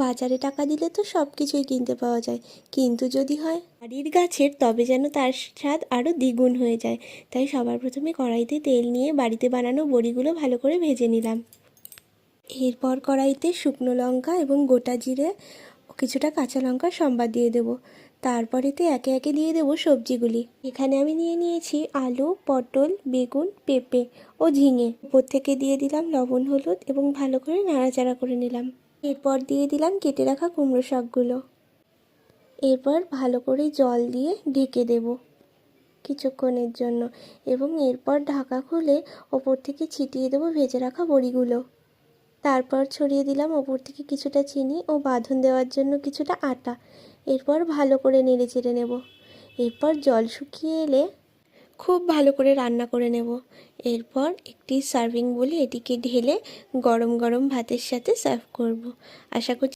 বাজারে টাকা দিলে তো সব কিছুই কিনতে পাওয়া যায়, কিন্তু যদি হয় বাড়ির গাছের তবে যেন তার স্বাদ আরও দ্বিগুণ হয়ে যায়। তাই সবার প্রথমে কড়াইতে তেল নিয়ে বাড়িতে বানানো বড়িগুলো ভালো করে ভেজে নিলাম। এরপর কড়াইতে শুকনো লঙ্কা এবং গোটা জিরে ও কিছুটা কাঁচা লঙ্কার সম্বাদ দিয়ে দেবো। তারপরেতে একে একে দিয়ে দেবো সবজিগুলি। এখানে আমি নিয়ে নিয়েছি আলু, পটল, বেগুন, পেঁপে ও ঝিঙে। উপর থেকে দিয়ে দিলাম লবণ, হলুদ এবং ভালো করে নাড়াচাড়া করে নিলাম। এরপর দিয়ে দিলাম কেটে রাখা কুমড়ো শাকগুলো। এরপর ভালো করে জল দিয়ে ঢেকে দেব কিছুক্ষণের জন্য, এবং এরপর ঢাকা খুলে ওপর থেকে ছিটিয়ে দেবো ভেজে রাখা বড়িগুলো। তারপর ছড়িয়ে দিলাম ওপর থেকে কিছুটা চিনি ও বাঁধন দেওয়ার জন্য কিছুটা আটা। এরপর ভালো করে নেড়ে চেড়ে নেব। এরপর জল শুকিয়ে এলে খুব ভালো করে রান্না করে নেব। এরপর একটি সার্ভিং বলে এটিকে ঢেলে গরম গরম ভাতের সাথে সার্ভ করব। আশা করছি